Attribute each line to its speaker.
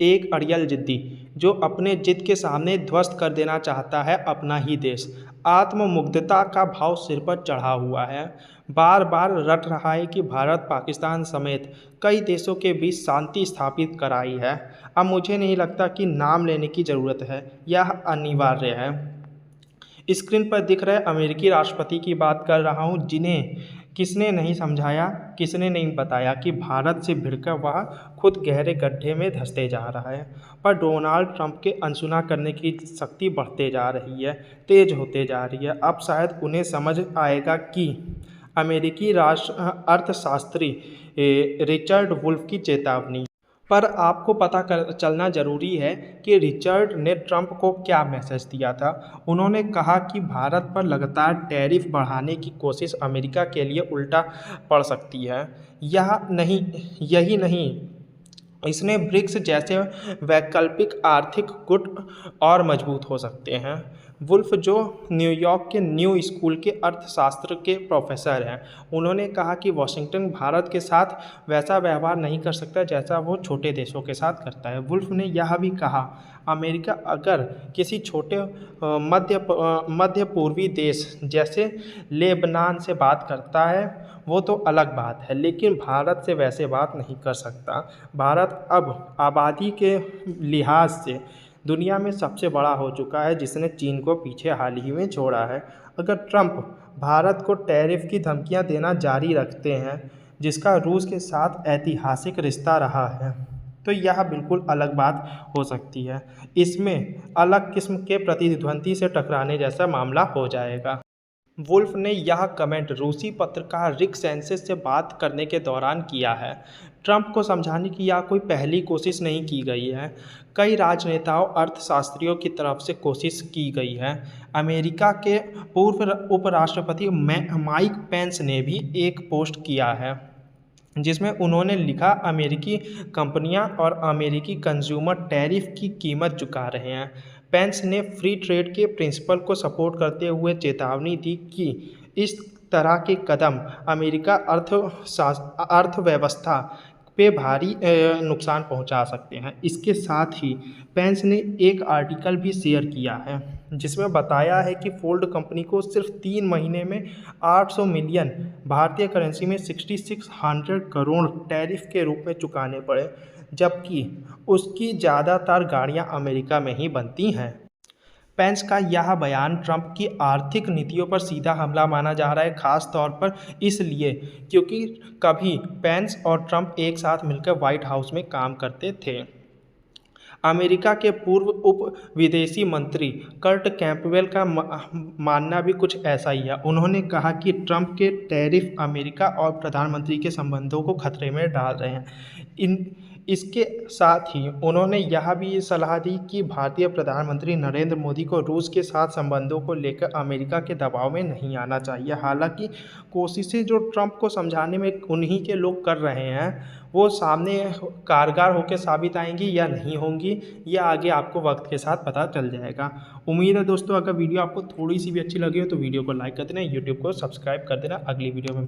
Speaker 1: एक अड़ियल जिद्दी जो अपने जिद के सामने ध्वस्त कर देना चाहता है अपना ही देश। आत्ममुग्धता का भाव सिर पर चढ़ा हुआ है। बार बार रट रहा है कि भारत पाकिस्तान समेत कई देशों के बीच शांति स्थापित कराई है। अब मुझे नहीं लगता कि नाम लेने की ज़रूरत है, यह अनिवार्य है। स्क्रीन पर दिख रहे अमेरिकी राष्ट्रपति की बात कर रहा हूँ, जिन्हें किसने नहीं समझाया, किसने नहीं बताया कि भारत से भिड़कर वह खुद गहरे गड्ढे में धंसते जा रहा है। पर डोनाल्ड ट्रंप के अनसुना करने की शक्ति बढ़ते जा रही है, तेज होते जा रही है। अब शायद उन्हें समझ आएगा कि अमेरिकी राष्ट्र अर्थशास्त्री रिचर्ड वुल्फ की चेतावनी। पर आपको पता चलना ज़रूरी है कि रिचर्ड ने ट्रंप को क्या मैसेज दिया था। उन्होंने कहा कि भारत पर लगातार टैरिफ बढ़ाने की कोशिश अमेरिका के लिए उल्टा पड़ सकती है। यही नहीं, इसने ब्रिक्स जैसे वैकल्पिक आर्थिक गुट और मजबूत हो सकते हैं। वुल्फ, जो न्यूयॉर्क के न्यू स्कूल के अर्थशास्त्र के प्रोफेसर हैं, उन्होंने कहा कि वॉशिंगटन भारत के साथ वैसा व्यवहार नहीं कर सकता जैसा वो छोटे देशों के साथ करता है। वुल्फ ने यह भी कहा, अमेरिका अगर किसी छोटे मध्य पूर्वी देश जैसे लेबनान से बात करता है वो तो अलग बात है, लेकिन भारत से वैसे बात नहीं कर सकता। भारत अब आबादी के लिहाज से दुनिया में सबसे बड़ा हो चुका है, जिसने चीन को पीछे हाल ही में छोड़ा है। अगर ट्रंप भारत को टैरिफ की धमकियां देना जारी रखते हैं, जिसका रूस के साथ ऐतिहासिक रिश्ता रहा है, तो यह बिल्कुल अलग बात हो सकती है। इसमें अलग किस्म के प्रतिद्वंदी से टकराने जैसा मामला हो जाएगा। वुल्फ ने यह कमेंट रूसी पत्रकार रिक सेंसेस से बात करने के दौरान किया है। ट्रंप को समझाने की यह कोई पहली कोशिश नहीं की गई है। कई राजनेताओं, अर्थशास्त्रियों की तरफ से कोशिश की गई है। अमेरिका के पूर्व उपराष्ट्रपति माइक पेंस ने भी एक पोस्ट किया है, जिसमें उन्होंने लिखा, अमेरिकी कंपनियां और अमेरिकी कंज्यूमर टैरिफ की कीमत चुका रहे हैं। पेंस ने फ्री ट्रेड के प्रिंसिपल को सपोर्ट करते हुए चेतावनी दी कि इस तरह के कदम अमेरिका अर्थव्यवस्था पे भारी नुकसान पहुंचा सकते हैं। इसके साथ ही पेंस ने एक आर्टिकल भी शेयर किया है, जिसमें बताया है कि फोर्ड कंपनी को सिर्फ 3 महीने में 800 मिलियन भारतीय करेंसी में 6600 करोड़ टैरिफ के रूप में चुकाने पड़े, जबकि उसकी ज़्यादातर गाड़ियां अमेरिका में ही बनती हैं। पेंस का यह बयान ट्रंप की आर्थिक नीतियों पर सीधा हमला माना जा रहा है, खास तौर पर इसलिए क्योंकि कभी पेंस और ट्रंप एक साथ मिलकर व्हाइट हाउस में काम करते थे। अमेरिका के पूर्व उप विदेशी मंत्री कर्ट कैंपबेल का मानना भी कुछ ऐसा ही है। उन्होंने कहा कि ट्रंप के टैरिफ अमेरिका और प्रधानमंत्री के संबंधों को खतरे में डाल रहे हैं। इसके साथ ही उन्होंने यह भी सलाह दी कि भारतीय प्रधानमंत्री नरेंद्र मोदी को रूस के साथ संबंधों को लेकर अमेरिका के दबाव में नहीं आना चाहिए। हालांकि कोशिशें जो ट्रंप को समझाने में उन्हीं के लोग कर रहे हैं, वो सामने कारगर होकर साबित आएंगी या नहीं होंगी, यह आगे आपको वक्त के साथ पता चल जाएगा। उम्मीद है दोस्तों, अगर वीडियो आपको थोड़ी सी भी अच्छी लगी हो तो वीडियो को लाइक कर देना, यूट्यूब को सब्सक्राइब कर देना। अगली वीडियो में